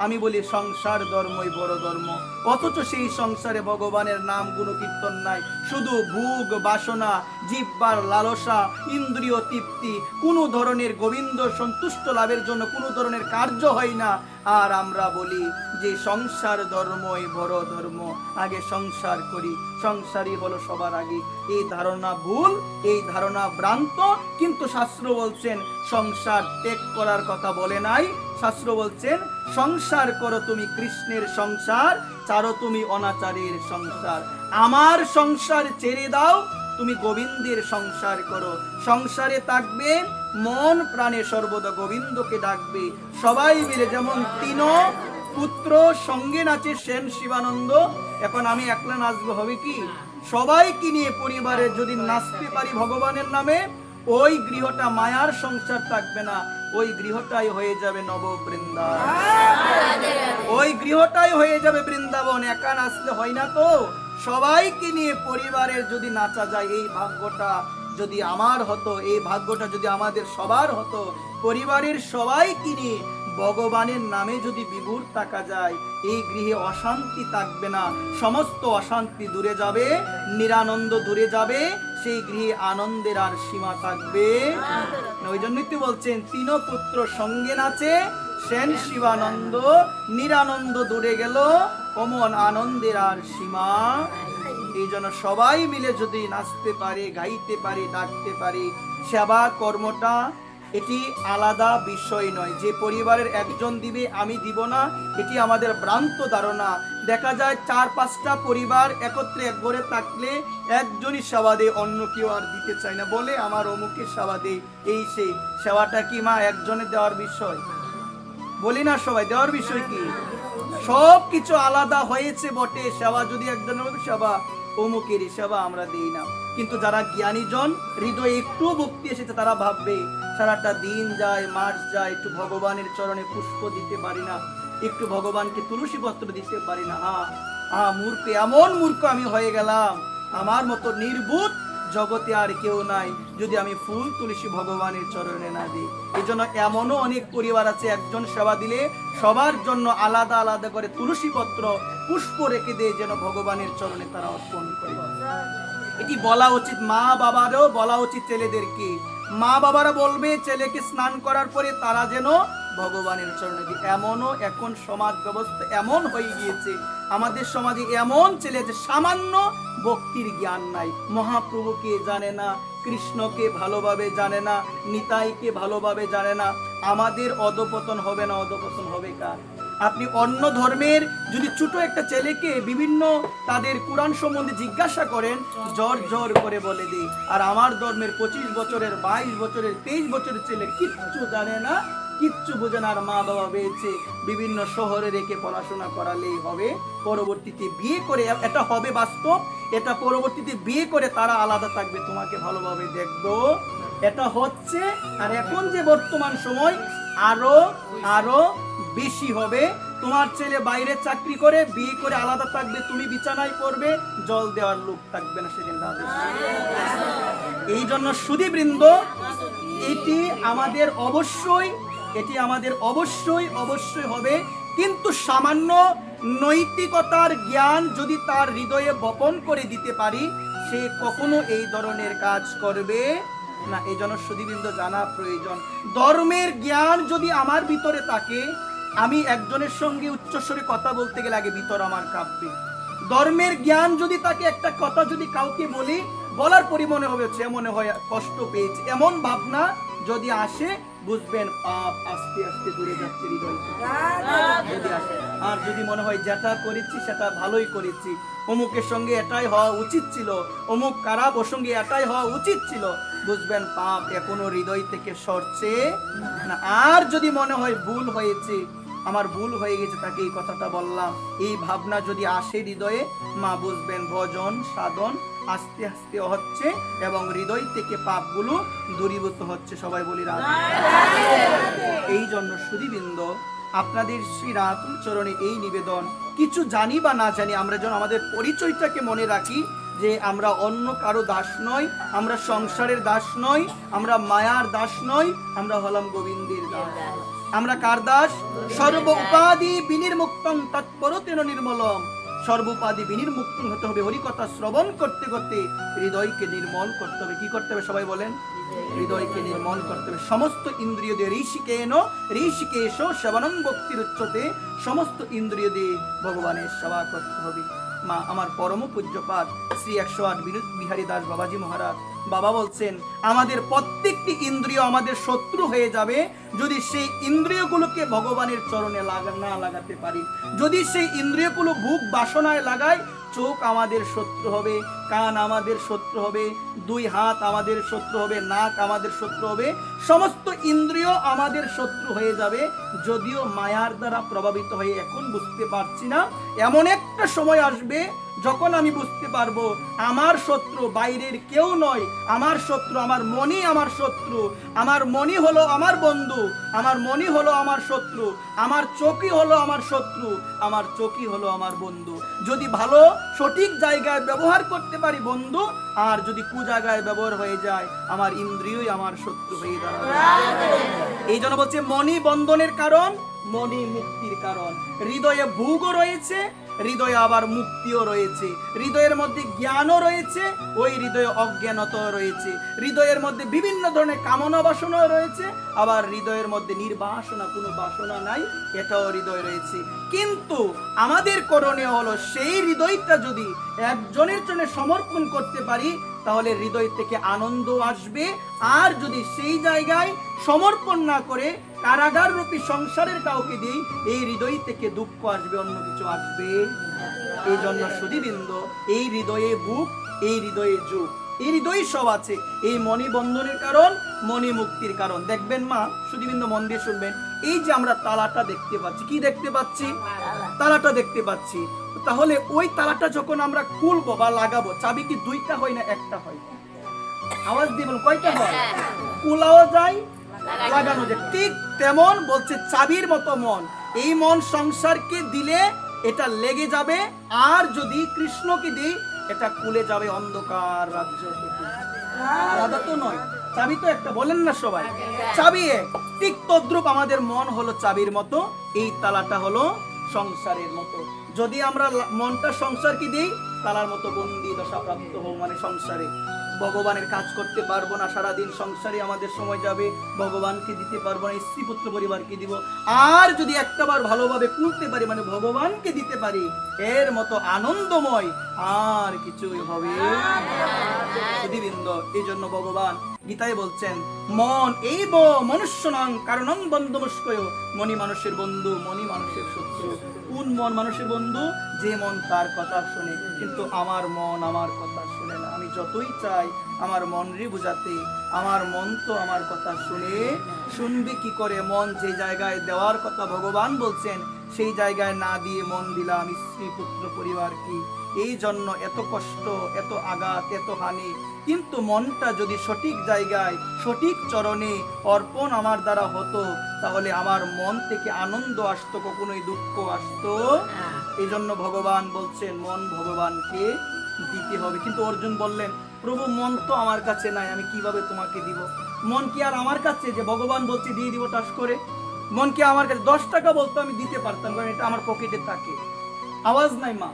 S1: আমি বলি সংসার ধর্মই বড় ধর্ম। অথচ সেই সংসারে ভগবানের নাম গুণ কীর্তন নাই, শুধু ভোগ বাসনা, জিহ্বার লালসা, ইন্দ্রিয় তৃপ্তি, কোনো ধরনের গোবিন্দ সন্তুষ্ট লাভের জন্য কোনো ধরনের কার্য হয় না। আর আমরা বলি যে সংসার ধর্মই বড় ধর্ম, আগে সংসার করি, সংসারই হলো সবার আগে। এই ধারণা ভুল, এই ধারণা ভ্রান্ত। কিন্তু শাস্ত্র বলছেন সংসার ত্যাগ করার কথা বলে নাই। শাস্ত্র বলছেন সংসার করো তুমি কৃষ্ণের সংসার, চারো তুমি অনাচারের সংসার। আমার সংসার ছেড়ে দাও, তুমি গোবিন্দের সংসার করো। সংসারে থাকবে মন প্রাণে সর্বদা গোবিন্দকে ডাকবে। সবাই মিলে, যেমন তিন পুত্র সঙ্গে নাচে সেন শিবানন্দ, এখন আমি একলা নাচবো হবে কি? সবাইকে নিয়ে পরিবারে যদি নাচতে পারি ভগবানের নামে, ওই গৃহটা মায়ার সংসার থাকবে না, ওই গৃহটাই হয়ে যাবে নব বৃন্দাবন, ওই গৃহটাই হয়ে যাবে বৃন্দাবন। একা নাচলে হয় না তো, সবাইকে নিয়ে পরিবারের যদি নাচা যায়, এই ভাগ্যটা যদি আমার হতো, এই ভাগ্যটা যদি আমাদের সবার হতো, পরিবারের সবাইকে নিয়ে ভগবানের নামে যদি বিভোর থাকা যায়, এই গৃহে অশান্তি থাকবে না, সমস্ত অশান্তি দূরে যাবে, নিরানন্দ দূরে যাবে, সেই গৃহে আনন্দের আর সীমা থাকবে। ওই জন্যই তো বলছেন তিন পুত্র সঙ্গে নাচে সেন শিবানন্দ, নিরানন্দ দূরে গেল, অমন আনন্দের আর সীমা। এই জন্য সবাই মিলে যদি নাচতে পারে, গাইতে পারে, ডাকতে পারে, সেবা কর্মটা এটি আলাদা বিষয় নয়। যে পরিবারের একজন দিবে আমি দিব না, এটি আমাদের ভ্রান্ত ধারণা। দেখা যায় 4-5টা পরিবার একত্রে এক ঘরে থাকলে একজনই সেবা দেয়, অন্য কেউ আর দিতে চায় না, বলে আমার অমুকে সেবা দেয়। এই সেই সেবাটা কি মা একজনের দেওয়ার বিষয়? বলি না সবাই, দেওয়ার বিষয় কি? সব কিছু আলাদা হয়েছে বটে, সেবা যদি একজনের সেবা, অমুকেরই সেবা আমরা দিই না। কিন্তু যারা জ্ঞানীজন, হৃদয়ে একটু ভক্তি এসেছে, তারা ভাববে সারাটা দিন যায়, মাস যায়, একটু ভগবানের চরণে পুষ্প দিতে পারি না, একটু ভগবানকে তুলসী পত্র দিতে পারি না। মূর্খ, এমন মূর্খ আমি হয়ে গেলাম, আমার মতো নির্বুধ জগতে আর কেউ নাই যদি আমি ফুল তুলসী ভগবানের চরণে না দিই। এই জন্য এমনও অনেক পরিবার আছে, একজন সেবা দিলে সবার জন্য আলাদা আলাদা করে তুলসী পত্র পুষ্প রেখে দেয়, যেন ভগবানের চরণে তারা অর্পণ করে। এটি বলা উচিত, মা বাবারও বলা উচিত ছেলেদেরকে। মা বাবারা বলবে ছেলেকে স্নান করার পরে তারা যেন ভগবানের চরণে দিই। এমনও এখন সমাজ ব্যবস্থা এমন হয়ে গিয়েছে, আমাদের সমাজে এমন ছেলে যে সামান্য ভক্তির জ্ঞান নাই, মহাপ্রভুকে জানে না, কৃষ্ণকে ভালোভাবে জানে না, নিতাইকে ভালোভাবে জানে না। আমাদের অধপতন হবে না, অধপতন হবে কার? আপনি অন্য ধর্মের যদি ছোট একটা ছেলেকে বিভিন্ন তাদের কোরআন সম্বন্ধে জিজ্ঞাসা করেন, জোর জোর করে বলে দিই। আর আমার ধর্মের 25 বছরের, 22 বছরের, 23 বছরের ছেলে কিচ্ছু জানে না, কিচ্ছু বোঝে না, আর মা বাবা পেয়েছে বিভিন্ন শহরে রেখে পড়াশোনা করালেই হবে, পরবর্তীতে বিয়ে করে, এটা হবে বাস্তব, এটা পরবর্তীতে বিয়ে করে তারা আলাদা থাকবে, তোমাকে ভালোভাবে দেখবো, এটা হচ্ছে। আর এখন যে বর্তমান সময় আরো আরো বেশি হবে। তোমার ছেলে বাইরে চাকরি করে, বিয়ে করে আলাদা থাকবে, তুমি বিছানায় পড়বে, জল দেওয়ার লোক থাকবে না সেদিন রাতে। এই জন্য সুধীবৃন্দ, এটি আমাদের অবশ্যই, এটি আমাদের অবশ্যই অবশ্যই হবে। কিন্তু সামান্য নৈতিকতার জ্ঞান যদি তার হৃদয়ে বপন করে দিতে পারি, সে কখনো এই ধরনের কাজ করবে না। এই জন্য সুধীবৃন্দ জানা প্রয়োজন। ধর্মের জ্ঞান যদি আমার ভিতরে থাকে, আমি একজনের সঙ্গে উচ্চস্বরে কথা বলতে গেলে আগে ভিতর আমার কাঁপবে। ধর্মের জ্ঞান যদি তাকে, একটা কথা যদি কাউকে বলি, বলার পরই মনে হবে সে মনে হয় কষ্ট পেয়েছে, এমন ভাবনা যদি আসে, বুঝবেন পাপ আস্তে আস্তে দূরে যাচ্ছে হৃদয় থেকে। যদি আসে, আর যদি মনে হয় যেটা করেছি সেটা ভালোই করেছি, অমুকের সঙ্গে এটাই হওয়া উচিত ছিল, অমুক খারাপ, ওর সঙ্গে এটাই হওয়া উচিত ছিল, বুঝবেন পাপ এখনো হৃদয় থেকে সরছে না। আর যদি মনে হয় ভুল হয়েছে, আমার ভুল হয়ে গেছে, তাকে এই কথাটা বললাম, এই ভাবনা যদি আসে হৃদয়ে, মা বুঝবেন ভজন সাধন আস্তে আস্তে হচ্ছে এবং হৃদয় থেকে পাপগুলো দূরীভূত হচ্ছে। সবাই বলি রাধে। এই জন্য সুধীবৃন্দ, আপনাদের শ্রী রাতুল চরণে এই নিবেদন, কিছু জানি বা না জানি, আমরা যেন আমাদের পরিচয়টাকে মনে রাখি যে আমরা অন্য কারো দাস নই, আমরা সংসারের দাস নই, আমরা মায়ার দাস নই, আমরা হলাম গোবিন্দের দাস। আমরা কার দাস? সর্ব উপাধি বিনির্মুক্তং তৎপরতেন নির্মলম। সর্বোপাধি বিনির্মুক্ত হতে হবে, হরিকথা শ্রবণ করতে করতে হৃদয়কে নির্মল করতে হবে। কি করতে হবে সবাই বলেন? হৃদয়কে নির্মল করতে হবে। সমস্ত ইন্দ্রিয় দিয়ে ঋষিকেশ সেবনং ভক্তির উচ্চতে, সমস্ত ইন্দ্রিয় দিয়ে ভগবানের সেবা করতে হবে। মা আমার পরম পূজ্যপাদ শ্রী 108 বিনোদ বিহারী দাস বাবাজি মহারাজ বাবা বলছেন, আমাদের প্রত্যেকটি ইন্দ্রিয় আমাদের শত্রু হয়ে যাবে যদি সেই ইন্দ্রিয়গুলোকে ভগবানের চরণে না লাগাতে পারি। যদি সেই ইন্দ্রিয়গুলো ভোগ বাসনায় লাগায়, চোখ আমাদের শত্রু হবে, কান আমাদের শত্রু হবে, 2 হাত আমাদের শত্রু হবে, নাক আমাদের শত্রু হবে, সমস্ত ইন্দ্রিয় আমাদের শত্রু হয়ে যাবে। যদিও মায়ার দ্বারা প্রভাবিত হয়ে এখন বুঝতে পারছি না, এমন একটা সময় আসবে যখন আমি বুঝতে পারবো আমার শত্রু বাইরের কেউ নয়, আমার শত্রু আমার মনই আমার শত্রু, আমার মনই হলো আমার বন্ধু, আমার মনই হলো আমার শত্রু, আমার চোখই হলো আমার শত্রু, আমার চোখই হলো আমার বন্ধু। যদি ভালো সঠিক জায়গায় ব্যবহার করতে পারি বন্ধু, আর যদি কু জায়গায় ব্যবহার হয়ে যায়, আমার ইন্দ্রিয়ই আমার শত্রু হয়ে দাঁড়াবে। এই জন্য বলছে মনি বন্ধনের কারণ, মনি মুক্তির কারণ। হৃদয়ে ভোগও রয়েছে, হৃদয়ে আবার মুক্তিও রয়েছে, হৃদয়ের মধ্যে জ্ঞানও রয়েছে, ওই হৃদয়ে অজ্ঞানতাও রয়েছে, হৃদয়ের মধ্যে বিভিন্ন ধরনের কামনা বাসনাও রয়েছে, আবার হৃদয়ের মধ্যে নির্বাসনা, কোনো বাসনা নাই, এটাও হৃদয় রয়েছে। কিন্তু আমাদের করণীয় হলো সেই হৃদয়টা যদি একজনের জন্য সমর্পণ করতে পারি, তাহলে হৃদয় থেকে আনন্দ আসবে। আর যদি সেই জায়গায় সমর্পণ না করে কারাগার রূপী সংসারের কাউকে দিই, এই হৃদয় থেকে দুঃখ আসবে, অন্য কিছু আসবে। এই জন্য সুধীবৃন্দ, এই হৃদয়ে বুক, এই হৃদয়ে যুগ, এই হৃদয়ে সব আছে। এই মণি বন্ধনের কারণ, মণি মুক্তির কারণ। দেখবেন মা, সুধীবৃন্দ মন দিয়ে শুনবেন, এই যে আমরা তালাটা দেখতে পাচ্ছি, কি দেখতে পাচ্ছি? তালাটা দেখতে পাচ্ছি। তাহলে ওই তালাটা যখন আমরা খুলবো বা লাগাবো, চাবি কি দুইটা হয় না একটা হয়? আওয়াজ দিয়ে বলুন, কয়টা হয়? খোলাও যায়, লাগানো যায়। ঠিক তেমন বলছে চাবির মতো মন। এই মন সংসারকে দিলে এটা লেগে যাবে, আর যদি কৃষ্ণকে দিই এটা খুলে যাবে অন্ধকার রাজ্য থেকে। আলাদা তো নয়, চাবি তো একটা, বলেন না সবাই? চাবি এক। ঠিক তদ্রূপ আমাদের মন হলো চাবির মতো, এই তালাটা হলো সংসারের মতো। যদি আমরা মনটা সংসারকে দিই, তালার মতো বন্দি দশা প্রাপ্ত হব, মানে সংসারে ভগবানের কাজ করতে পারবো না, সারাদিন সংসারে আমাদের সময় যাবে, ভগবানকে দিতে পারবো না, স্ত্রী পুত্র পরিবারকে দিব। আর যদি একটাবার ভালোভাবে খুলতে পারি, মানে ভগবানকে দিতে পারি, এর মতো আনন্দময় আর কিছুই হবে সুধীবৃন্দ। এই জন্য ভগবান গীতায় বলছেন, মন এই মনুষ্য নং কারণং বন্ধুমস্কয়, মনি মানুষের বন্ধু, মনি মানুষের শত্রু। কোন মন মানুষের বন্ধু? যে মন তার কথা শুনে। কিন্তু আমার মন আমার কথা শুনে না। আমি যতই চাই আমার মনরে বুঝাতে, আমার মন তো আমার কথা শুনবে কি করে? মন যে জায়গায় দেওয়ার কথা ভগবান বলছেন, সেই জায়গায় না দিয়ে মন দিলাম স্ত্রী পুত্র পরিবার কি। এই জন্য এত কষ্ট, এত আঘাত, এত হানি। কিন্তু মনটা যদি সঠিক জায়গায়, সঠিক চরণে অর্পণ আমার দ্বারা হতো, তাহলে আমার মন থেকে আনন্দ আসতো, কখনোই দুঃখ আসতো। এই জন্য ভগবান বলছেন মন ভগবানকে দিতে হবে। কিন্তু অর্জুন বললেন, প্রভু মন তো আমার কাছে নাই, আমি কিভাবে তোমাকে দিব? মন কি আর আমার কাছে যে ভগবান বলছে দিয়ে দিব টাস করে? মন কি আমার কাছে? 10 টাকা বলতো আমি দিতে পারতাম, কারণ এটা আমার পকেটে থাকে। আওয়াজ নাই মা?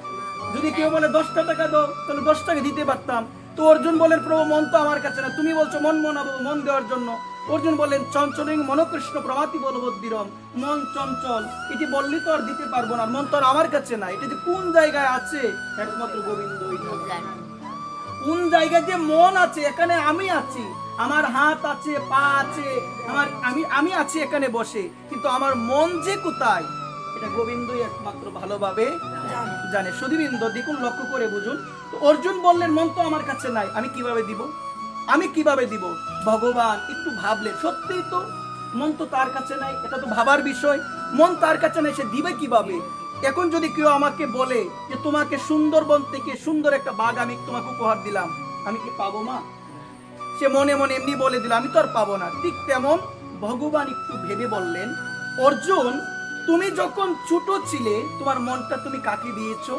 S1: যদি কেউ বলে 10টা টাকা দাও, তাহলে 10 টাকা দিতে পারতাম। তো অর্জুন বলেন, প্রভু মন তো আমার কাছে না, তুমি বলছো মন মনাবো, মন দেওয়ার জন্য। অর্জুন বলেন, চঞ্চলিং মনকৃষ্ণ প্রমাতি বলবদ্দিরম, মন চঞ্চল, এটি বললি তো আর দিতে পারবো না, মন তো আর আমার কাছে না। এটা যে কোন জায়গায় আছে একমাত্র গোবিন্দই জানে। কোন জায়গায় যে মন আছে, এখানে আমি আছি, আমার হাত আছে, পা আছে, আমি আছি এখানে বসে, কিন্তু আমার মন যে কোথায়, এটা গোবিন্দই একমাত্র ভালোভাবে জানে। সুধীবৃন্দ দেখুন, লক্ষ্য করে বুঝুন। তো অর্জুন বললেন, মন তো আমার কাছে নাই, আমি কিভাবে দিব? আমি কিভাবে দিব? ভগবান একটু ভাবলেন, সত্যিই তো মন তো তার কাছে নাই, এটা তো ভাবার বিষয়। মন তার কাছে নাই, সে দিবে কিভাবে? এখন যদি কেউ আমাকে বলে যে তোমাকে সুন্দরবন থেকে সুন্দর একটা বাঘ আমি তোমাকে উপহার দিলাম, আমি কি পাবো মা? সে মনে মনে এমনি বলে দিল, আমি তো আর পাবো না। ঠিক তেমন ভগবান একটু ভেবে বললেন, অর্জুন তুমি যখন ছোট ছিলে, তোমার মনটা তুমি কাকে দিয়েছো?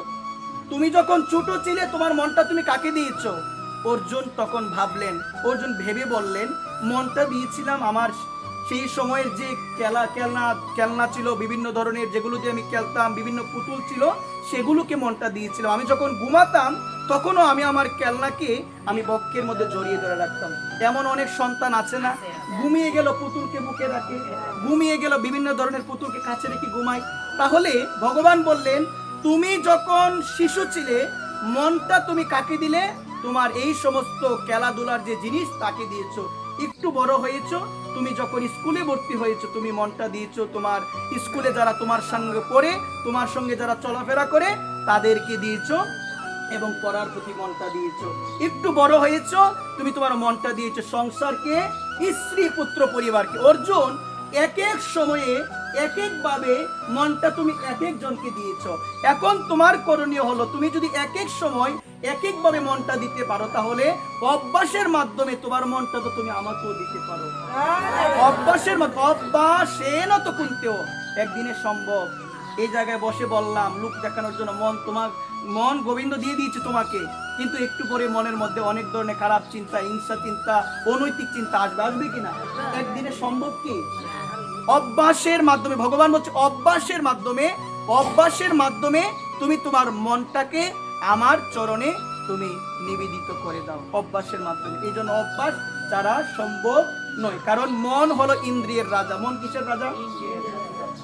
S1: তুমি যখন ছোট ছিলে, তোমার মনটা তুমি কাকে দিয়েছো? অর্জুন তখন ভাবলেন, অর্জুন ভেবে বললেন, মনটা দিয়েছিলাম আমার সেই সময়ের যে খেলনা ছিল, বিভিন্ন ধরনের যেগুলো দিয়ে আমি খেলতাম, বিভিন্ন পুতুল ছিল, সেগুলোকে মনটা দিয়েছিলাম। আমি যখন ঘুমাতাম, তখনও আমি আমার খেলনাকে আমি বক্ষের মধ্যে জড়িয়ে ধরে রাখতাম। এমন অনেক সন্তান আছে না, ঘুমিয়ে গেল পুতুলকে বুকে রাখে, ঘুমিয়ে গেল বিভিন্ন ধরনের পুতুলকে কাছে রেখে ঘুমায়। তাহলে ভগবান বললেন, তুমি যখন শিশু ছিলে, মনটা তুমি কাকে দিলে? তোমার এই সমস্ত খেলাধুলার যে জিনিস তাকে দিয়েছো। একটু বড় হয়েছো, তুমি যখন স্কুলে ভর্তি হয়েছো, তুমি মনটা দিয়েছো তোমার স্কুলে যারা তোমার সঙ্গে পড়ে, তোমার সঙ্গে যারা চলাফেরা করে, তাদেরকে দিয়েছো এবং পড়ার প্রতি মনটা দিয়েছো। একটু বড় হয়েছো, তুমি তোমার মনটা দিয়েছো সংসারকে, স্ত্রী পুত্র পরিবারকে। অর্জুন এক এক সময়ে এক এক ভাবে মনটা তুমি এক এক জনকে দিয়েছো। এখন তোমার করণীয় হলো, তুমি যদি এক এক সময় এক এক ভাবে মনটা দিতে পারো, তাহলে অভ্যাসের মাধ্যমে তোমার মনটা তো তুমি আমাকেও দিতে পারো। অভ্যাসের মাধ্যমে, অভ্যাসেন তো কুন্তেও, একদিনে সম্ভব। এই জায়গায় বসে বললাম লোক দেখানোর জন্য, মন গোবিন্দ দিয়ে দিয়েছে তোমাকে, কিন্তু একটু পরে মনের মধ্যে অনেক ধরনের খারাপ চিন্তা, হিংসা চিন্তা, অনৈতিক চিন্তা আসবে কিনা? একদিনে সম্ভব কি? অভ্যাসের মাধ্যমে, ভগবান বলছে অভ্যাসের মাধ্যমে তুমি তোমার মনটাকে আমার চরণে তুমি নিবেদিত করে দাও, অভ্যাসের মাধ্যমে। এই জন্য অভ্যাস ছাড়া সম্ভব নয়, কারণ মন হলো ইন্দ্রিয়ের রাজা। মন কিসের রাজা?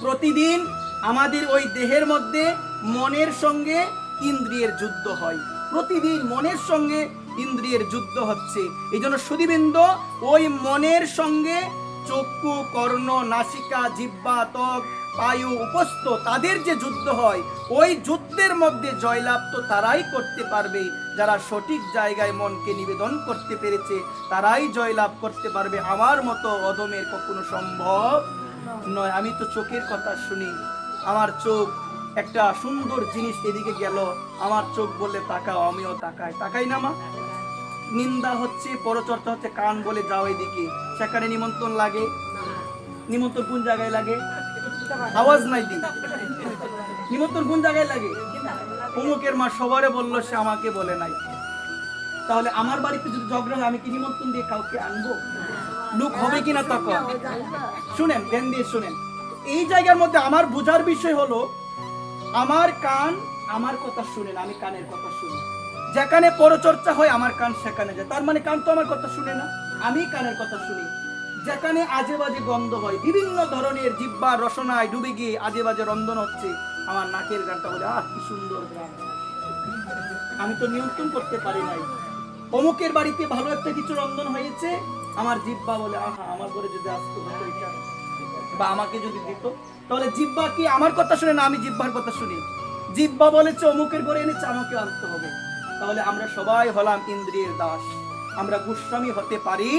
S1: প্রতিদিন আমাদের ওই দেহের মধ্যে মনের সঙ্গে ইন্দ্রিয়ের যুদ্ধ হয়। প্রতিদিন মনের সঙ্গে ইন্দ্রিয়ের যুদ্ধ হচ্ছে। এই জন্য সুধীবৃন্দ, ওই মনের সঙ্গে চক্ষু, কর্ণ, নাসিকা, জিহ্বা, ত্বক, পায়ু, উপস্থ, তাদের যে যুদ্ধ হয়, ওই যুদ্ধের মধ্যে জয়লাভ তো তারাই করতে পারবে যারা সঠিক জায়গায় মনকে নিবেদন করতে পেরেছে, তারাই জয়লাভ করতে পারবে। আমার মতো অধমের কখনো সম্ভব নয়। আমি তো চোখের কথা শুনি, আমার চোখ একটা সুন্দর জিনিস এদিকে গেল, আমার চোখ বললে তাকাও, আমিও তাকাই, তাকাই না মা? নিন্দা হচ্ছে, পরচর্চা হচ্ছে, কান বলে যাও এদিকে, সেখানে নিমন্ত্রণ লাগে। নিমন্ত্রণ কোন জায়গায় লাগে? আওয়াজ নাই দি, নিমন্ত্রণ কোন জায়গায় লাগে? অমুকের মা সবারে বললো, সে আমাকে বলে নাই। তাহলে আমার বাড়িতে যদি ঝগড়া হয়, আমি কি নিমন্ত্রণ দিয়ে কাউকে আনবো? লোক হবে কিনা তখন? শুনেন, ধ্যান দিয়ে শুনেন। এই জায়গার মধ্যে আমার বোঝার বিষয় হলো, আমার কান আমার কথা শুনেন, আমি কানের কথা শুনি। যেখানে পরচর্চা হয় আমার কান সেখানে যায়, তার মানে কান তো আমার কথা শুনে না, আমি কানের কথা শুনি। যেখানে আজে বাজে গন্ধ হয়, বিভিন্ন ধরনের জিহ্বার রসনায় ডুবে গিয়ে আজে বাজে রন্ধন হচ্ছে, আমার নাকের গানটা বলে আহ কি সুন্দর গান, আমি তো নিয়ন্ত্রণ করতে পারি নাই। অমুকের বাড়িতে ভালো একটা কিছু রন্ধন হয়েছে, আমার জিহ্বা বলে আহা আমার ঘরে যদি আসতো বা আমাকে যদি দিত। তাহলে জিহ্বা কি আমার কথা শুনে না, আমি জিহ্বার কথা শুনি? জিহ্বা বলেছে অমুকের ঘরে এনেছে, আমাকে আনতে হবে। তাহলে আমরা সবাই হলাম ইন্দ্রিয়ের দাস। আমরা গোস্বামী হতে পারি।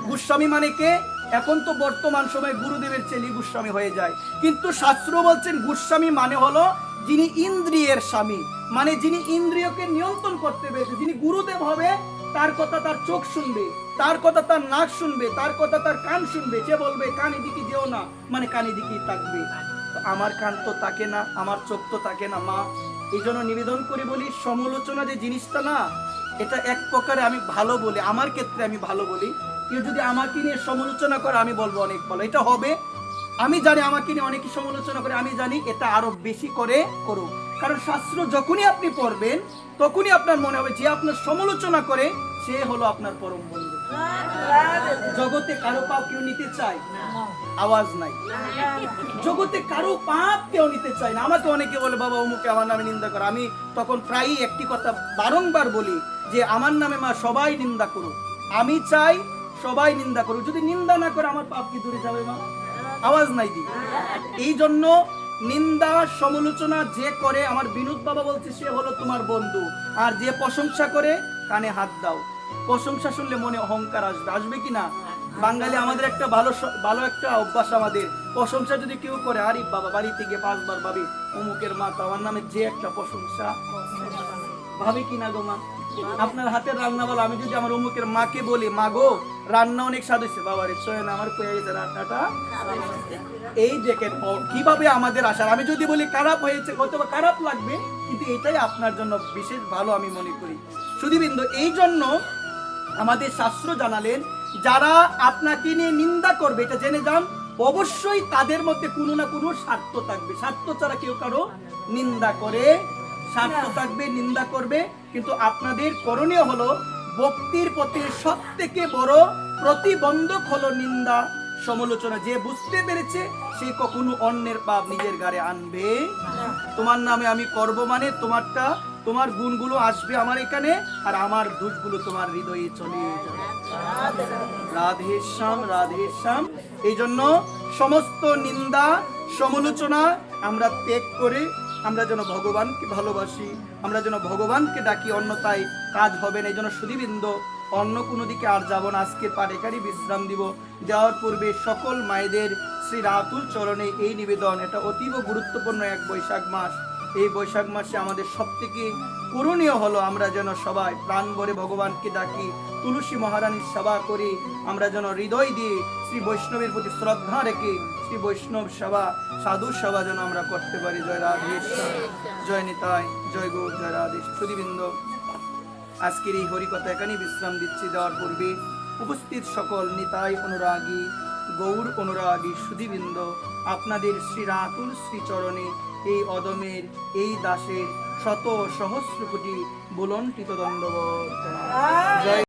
S1: গোস্বামী মানে কে? এখন তো বর্তমান সময়ে গুরুদেবের ছেলে গোস্বামী হয়ে যায়, কিন্তু শাস্ত্র বলছেন গোস্বামী মানে হলো যিনি ইন্দ্রিয়ের স্বামী, মানে যিনি ইন্দ্রিয়কে নিয়ন্ত্রণ করতে পেরেছে। যিনি গুরুদেব হবে, তার কথা তার চোখ শুনবে, তার কথা তার নাক শুনবে, তার কথা তার কান শুনবে। সে বলবে কান এদিকে যেও না, মানে কান এদিকেই থাকবে। আমার কান তো তাকে না, আমার চোখ তো তাকে না মা। এই জন্য নিবেদন করে বলি, সমালোচনা যে জিনিসটা না, এটা এক প্রকারে আমি ভালো বলি, আমার ক্ষেত্রে আমি ভালো বলি। কেউ যদি আমাকে নিয়ে সমালোচনা করে, আমি বলবো অনেক ভালো, এটা হবে। আমি জানি আমাকে নিয়ে অনেকে সমালোচনা করে, আমি জানি এটা আরো বেশি করে করুক। কারণ শাস্ত্র যখনই আপনি পড়বেন, তখনই আপনার মনে হবে যে আপনার সমালোচনা করে সে হলো আপনার পরম বন্ধু। জগতে কারো পাপ কেউ নিতে চায়? আওয়াজ নাই। জগতে কারো পাপ কেউ নিতে চায় না। আমাকে অনেকে বলে বাবা অমুকে আমার নামে নিন্দা করে, আমি তখন প্রায়ই একটি কথা বারংবার বলি যে আমার নামে মা সবাই নিন্দা করুক, আমি চাই সবাই নিন্দা করুক। যদি নিন্দা না করে আমার পাপ কি দূরে যাবে মা? আওয়াজ নাই দি। এই জন্য নিন্দা সমালোচনা যে করে, আমার বিনোদ বাবা বলছে সে হলো তোমার বন্ধু। আর যে প্রশংসা করে, কানে হাত দাও। প্রশংসা শুনলে মনে অহংকার আসবে, আসবে কি না? বাঙালি আমাদের একটা ভালো একটা অভ্যাস, আমাদের প্রশংসা যদি কেউ করে, আরে বাবা বাড়িতে গিয়ে 5 বার ভাবি অমুকের মা তো আমার নামে যে একটা প্রশংসা, ভাবে কি না গো মা? আপনার হাতের রান্না বলো, আমি যদি আমার অমুকের মাকে বলি মা গো রান্না অনেক স্বাদ হয়েছে, বাবা রে সোয়েন আমার কয়ে গেছে রান্নাটা, এই দেখেন কিভাবে আমাদের আশা। আমি যদি বলি খারাপ হয়েছে, হয়তো বা খারাপ লাগবে, কিন্তু এটাই আপনার জন্য বিশেষ ভালো আমি মনে করি। সুধীবৃন্দ, এই জন্য আমাদের শাস্ত্র জানালেন, যারা আপনাকে নিয়ে নিন্দা করবে, এটা জেনে যান, অবশ্যই তাদের মধ্যে কোনো না কোনো স্বার্থ থাকবে। স্বার্থ ছাড়া কেউ কারো নিন্দা করে? স্বার্থ থাকবে, নিন্দা করবে। কিন্তু আপনাদের করণীয় হলো, ভক্তির পথে সব থেকে বড় প্রতিবন্ধক হলো নিন্দা সমালোচনা। যে বুঝতে পেরেছে সে কখনো অন্যের পাপ নিজের ঘাড়ে আনবে। তোমার নামে আমি করব মানে তোমারটা, তোমার গুণগুলো আসবে আমার এখানে, আর আমার দোষগুলো তোমার হৃদয়ে চলে যাবে। রাধে শ্যাম, রাধে শ্যাম। এই জন্য সমস্ত নিন্দা সমালোচনা আমরা ত্যাগ করে আমরা যেন ভগবানকে ভালোবাসি, আমরা যেন ভগবানকে ডাকি, অন্যথায় কাজ হবে না। এই জন্য সুধীবৃন্দ, অন্য কোনো দিকে আর যাব না, আজকের পাঠ এখানেই বিশ্রাম দিব। যাওয়ার পূর্বে সকল মায়েদের শ্রী রাতুল চরণে এই নিবেদন, এটা অতীব গুরুত্বপূর্ণ এক বৈশাখ মাস। এই বৈশাখ মাসে আমাদের সব থেকে করণীয় হলো, আমরা যেন সবাই প্রাণ ভরে ভগবানকে ডাকি, তুলসী মহারানীর সেবা করি। আমরা যেন হৃদয় দিয়ে শ্রী বৈষ্ণবের প্রতি শ্রদ্ধা রেখে শ্রী বৈষ্ণব সেবা, সাধু সেবা যেন আমরা করতে পারি। জয় রাধেশ্বর, জয় নিতাই, জয় গৌর, জয় রাধে। সুধীবৃন্দ, আজকের এই হরিকথা এখানেই বিশ্রাম দিচ্ছি। দেওয়ার পূর্বে উপস্থিত সকল নিতাই অনুরাগী, গৌর অনুরাগী সুধীবৃন্দ, আপনাদের শ্রী রাতুল শ্রীচরণে এই অদমের, এই দাসের শত সহস্র কোটি বুলন্টিত দণ্ডবত। জয়